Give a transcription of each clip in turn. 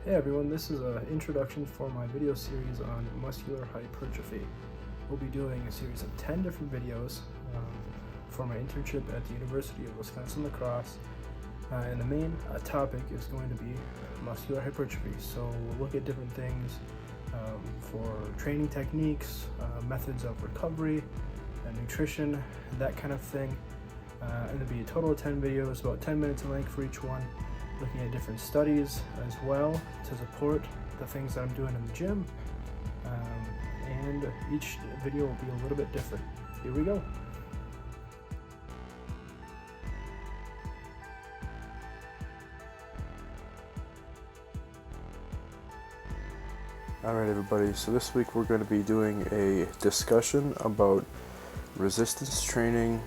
Hey everyone, this is an introduction for my video series on muscular hypertrophy. We'll be doing a series of 10 different videos for my internship at the University of Wisconsin-La Crosse. And the main topic is going to be muscular hypertrophy. So we'll look at different things for training techniques, methods of recovery, nutrition, that kind of thing. And there'll be a total of 10 videos, about 10 minutes in length for each one, looking at different studies as well to support the things that I'm doing in the gym. And each video will be a little bit different. Here we go. Alright everybody, so this week we're going to be doing a discussion about resistance training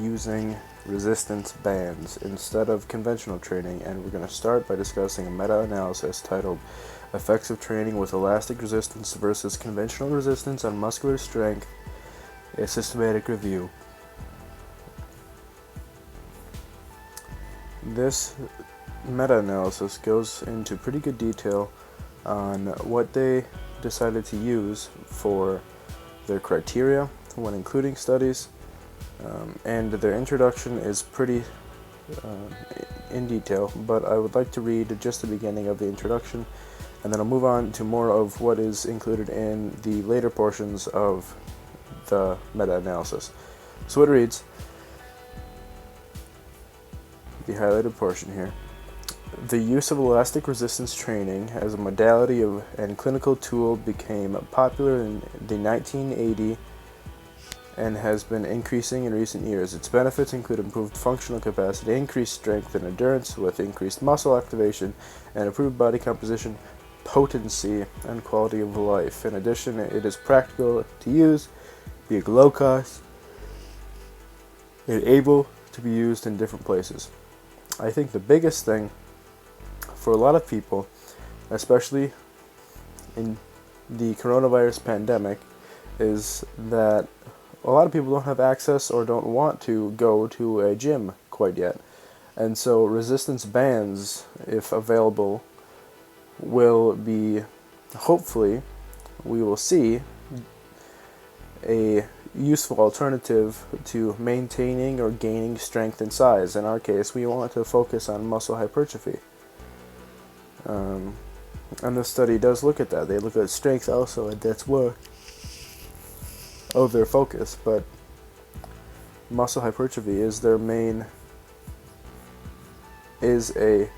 using resistance bands instead of conventional training, and we're going to start by discussing a meta-analysis titled Effects of Training with Elastic Resistance versus Conventional Resistance on Muscular Strength, a Systematic Review. This meta-analysis goes into pretty good detail on what they decided to use for their criteria when including studies, and their introduction is pretty in detail, but I would like to read just the beginning of the introduction, and then I'll move on to more of what is included in the later portions of the meta-analysis. So it reads, the highlighted portion here: the use of elastic resistance training as a modality and clinical tool became popular in the 1980s and has been increasing in recent years. Its benefits include improved functional capacity, increased strength and endurance with increased muscle activation, and improved body composition, potency, and quality of life. In addition, it is practical to use, being low cost, and able to be used in different places. I think the biggest thing for a lot of people, especially in the coronavirus pandemic, is that a lot of people don't have access or don't want to go to a gym quite yet. And so resistance bands, if available, will be, hopefully, we will see a useful alternative to maintaining or gaining strength and size. In our case, we want to focus on muscle hypertrophy. And this study does look at that. They look at strength also, and that's more of their focus, but muscle hypertrophy is their main, is a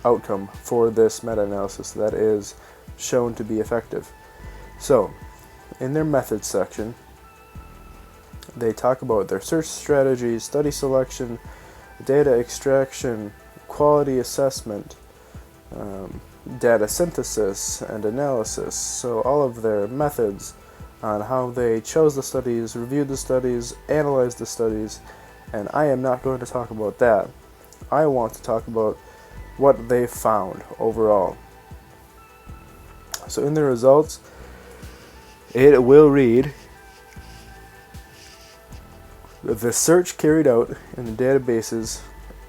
outcome for this meta-analysis that is shown to be effective. So, in their methods section, they talk about their search strategies, study selection, data extraction, quality assessment, data synthesis and analysis. So all of their methods on how they chose the studies, reviewed the studies, analyzed the studies, and I am not going to talk about that. I want to talk about what they found overall. So in the results, it will read: the search carried out in the databases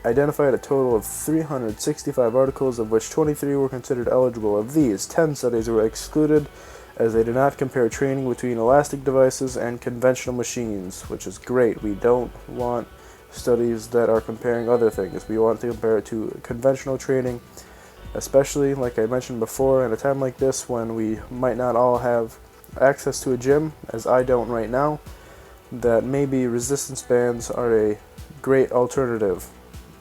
identified a total of 365 articles, of which 23 were considered eligible. Of these, 10 studies were excluded as they did not compare training between elastic devices and conventional machines, which is great. We don't want studies that are comparing other things. We want to compare it to conventional training, especially, like I mentioned before, in a time like this when we might not all have access to a gym, as I don't right now, that maybe resistance bands are a great alternative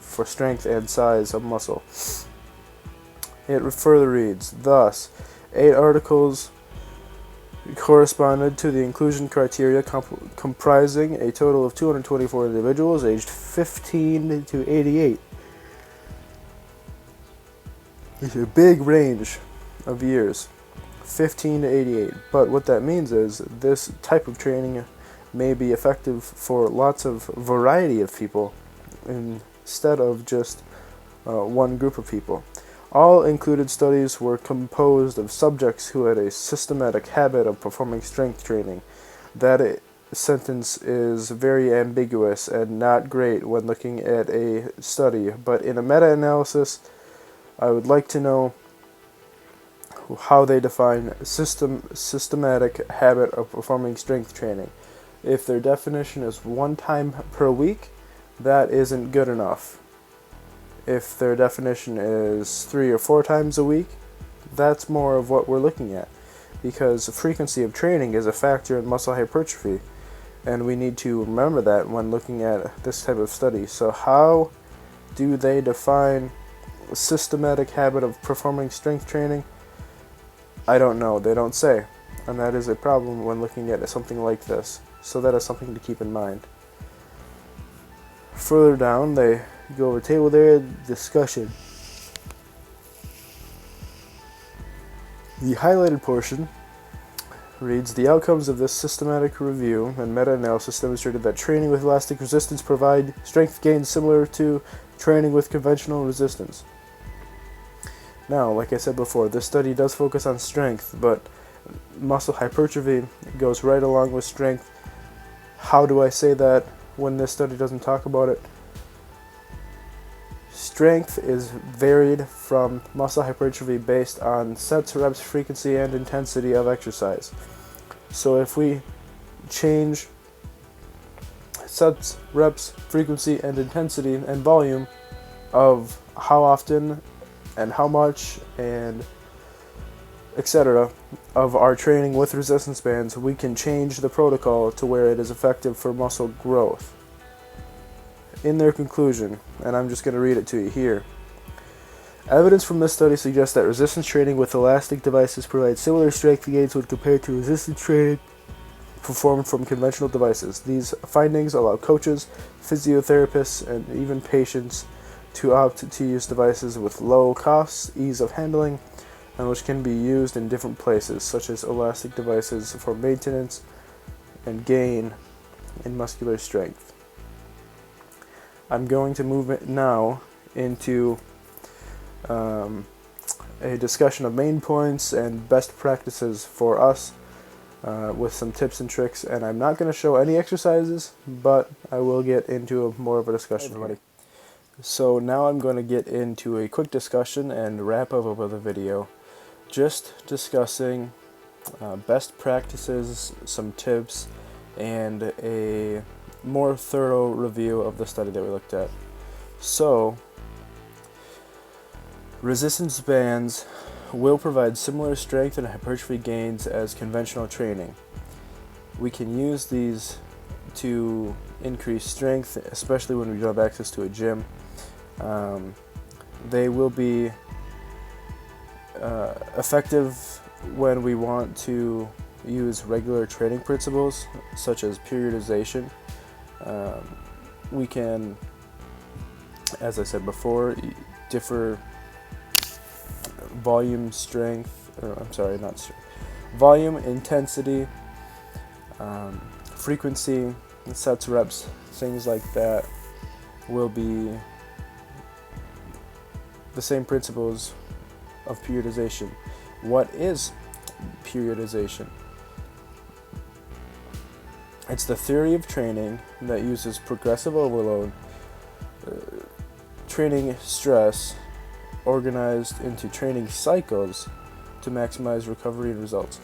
for strength and size of muscle. It further reads, thus, 8 articles corresponded to the inclusion criteria comprising a total of 224 individuals aged 15 to 88. It's a big range of years, 15 to 88. But what that means is this type of training may be effective for lots of variety of people instead of just one group of people. All included studies were composed of subjects who had a systematic habit of performing strength training. That sentence is very ambiguous and not great when looking at a study, but in a meta-analysis, I would like to know how they define systematic habit of performing strength training. If their definition is 1 time per week, that isn't good enough. If their definition is 3 or 4 times a week, that's more of what we're looking at, because frequency of training is a factor in muscle hypertrophy, and we need to remember that when looking at this type of study. So how do they define a systematic habit of performing strength training? I don't know. They don't say, and that is a problem when looking at something like this. So that is something to keep in mind. Further down, they go over table there, discussion. The highlighted portion reads, the outcomes of this systematic review and meta-analysis demonstrated that training with elastic resistance provide strength gains similar to training with conventional resistance. Now, like I said before, this study does focus on strength, but muscle hypertrophy goes right along with strength. How do I say that when this study doesn't talk about it? Strength is varied from muscle hypertrophy based on sets, reps, frequency, and intensity of exercise. So if we change sets, reps, frequency, and intensity and volume of how often and how much and etc. of our training with resistance bands, we can change the protocol to where it is effective for muscle growth. In their conclusion, and I'm just going to read it to you here, evidence from this study suggests that resistance training with elastic devices provides similar strength gains when compared to resistance training performed from conventional devices. These findings allow coaches, physiotherapists, and even patients to opt to use devices with low costs, ease of handling, and which can be used in different places, such as elastic devices for maintenance and gain in muscular strength. I'm going to move it now into a discussion of main points and best practices for us with some tips and tricks, and I'm not going to show any exercises, but I will get into more of a discussion. Hey, so now I'm going to get into a quick discussion and wrap up of the video, just discussing best practices, some tips, and a more thorough review of the study that we looked at. So, resistance bands will provide similar strength and hypertrophy gains as conventional training. We can use these to increase strength, especially when we don't have access to a gym. They will be effective when we want to use regular training principles, such as periodization. We can, as I said before, differ volume, volume, intensity, frequency, sets, reps, things like that will be the same principles of periodization. What is periodization? It's the theory of training that uses progressive overload, training stress, organized into training cycles to maximize recovery and results.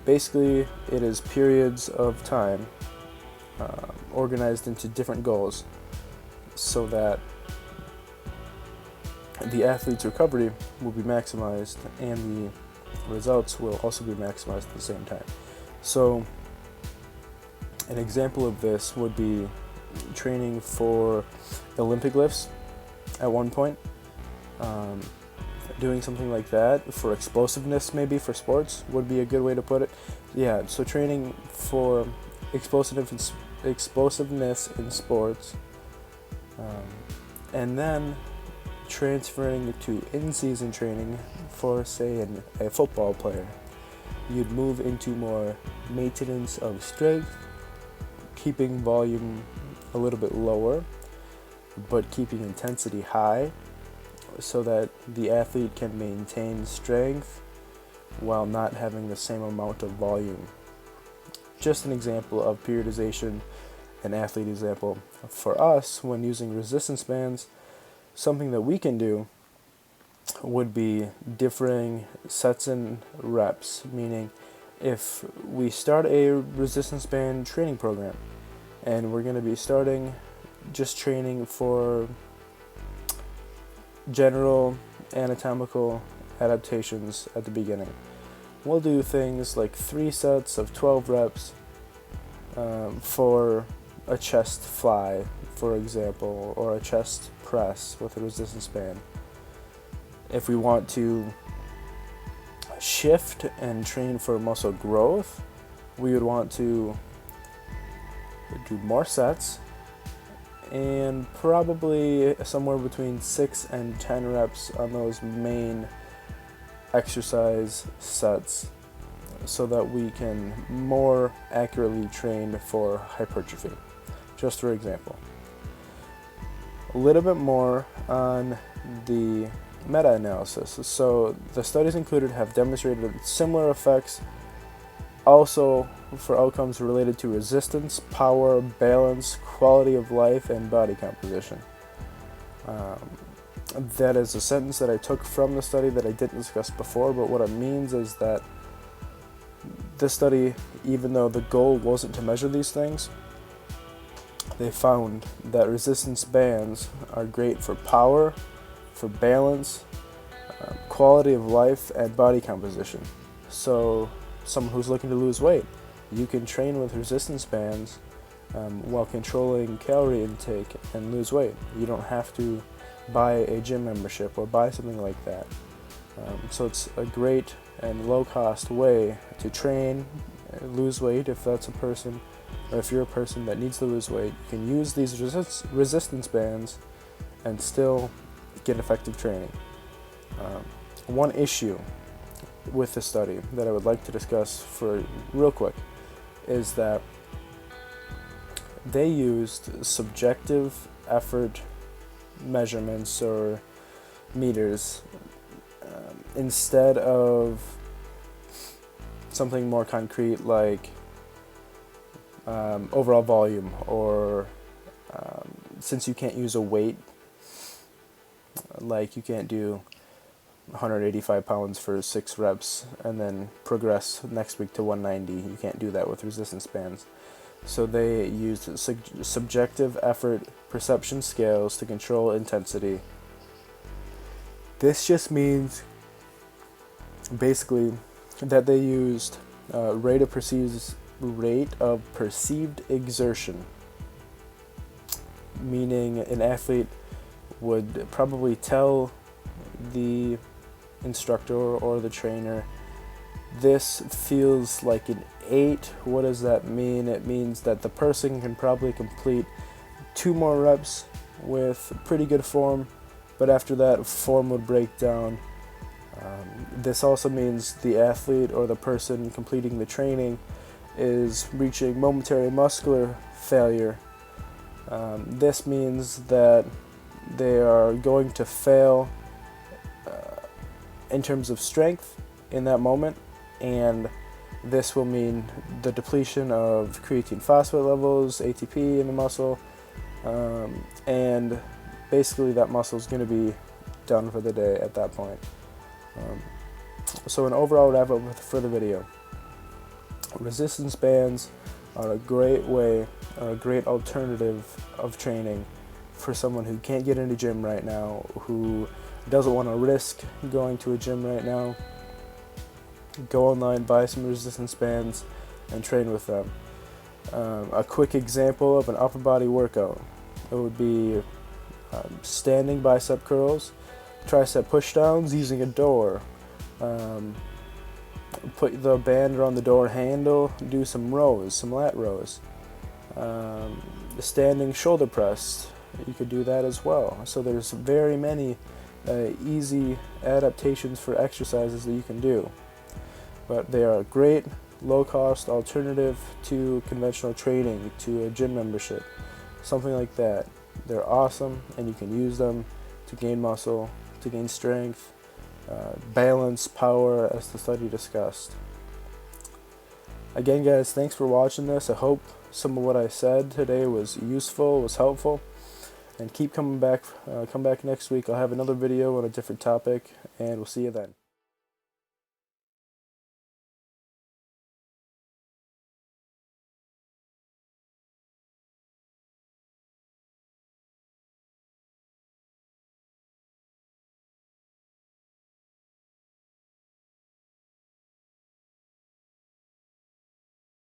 Basically, it is periods of time organized into different goals so that the athlete's recovery will be maximized and the results will also be maximized at the same time. So, an example of this would be training for Olympic lifts at one point. Doing something like that for explosiveness, maybe for sports, would be a good way to put it. Yeah, so training for explosiveness in sports, and then transferring to in-season training for, say, a football player. You'd move into more maintenance of strength, keeping volume a little bit lower, but keeping intensity high, so that the athlete can maintain strength while not having the same amount of volume. Just an example of periodization, an athlete example. For us, when using resistance bands, something that we can do would be differing sets and reps, meaning if we start a resistance band training program and we're going to be starting just training for general anatomical adaptations at the beginning, we'll do things like 3 sets of 12 reps for a chest fly, for example, or a chest press with a resistance band. If we want to shift and train for muscle growth, we would want to do more sets and probably somewhere between 6 and 10 reps on those main exercise sets so that we can more accurately train for hypertrophy. Just for example. A little bit more on the meta-analysis. So the studies included have demonstrated similar effects also for outcomes related to resistance, power, balance, quality of life, and body composition. That is a sentence that I took from the study that I didn't discuss before, but what it means is that this study, even though the goal wasn't to measure these things, they found that resistance bands are great for power, for balance, quality of life, and body composition. So someone who's looking to lose weight, you can train with resistance bands while controlling calorie intake and lose weight. You don't have to buy a gym membership or buy something like that. So it's a great and low-cost way to train, lose weight if that's a person, or if you're a person that needs to lose weight. You can use these resistance bands and still get effective training. One issue with the study that I would like to discuss for real quick is that they used subjective effort measurements or meters instead of something more concrete like overall volume, or since you can't use a weight, like you can't do 185 pounds for 6 reps and then progress next week to 190. You can't do that with resistance bands. So they used subjective effort perception scales to control intensity. This just means basically that they used rate of perceived exertion, meaning an athlete would probably tell the instructor or the trainer, this feels like an 8. What does that mean? It means that the person can probably complete 2 more reps with pretty good form, but after that form would break down. This also means the athlete or the person completing the training is reaching momentary muscular failure. This means that they are going to fail in terms of strength in that moment, and this will mean the depletion of creatine phosphate levels, ATP in the muscle, and basically that muscle is going to be done for the day at that point. So an overall wrap up for the video. Resistance bands are a great way, a great alternative of training for someone who can't get into gym right now, who doesn't want to risk going to a gym right now. Go online, buy some resistance bands, and train with them. A quick example of an upper body workout, it would be standing bicep curls, tricep pushdowns using a door. Put the band around the door handle, do some rows, some lat rows. Standing shoulder press, you could do that as well. So there's very many easy adaptations for exercises that you can do. But they are a great low-cost alternative to conventional training, to a gym membership, something like that. They're awesome, and you can use them to gain muscle, to gain strength, balance, power, as the study discussed. Again, guys, thanks for watching this. I hope some of what I said today was useful, was helpful. And keep coming back. Come back next week. I'll have another video on a different topic, and we'll see you then.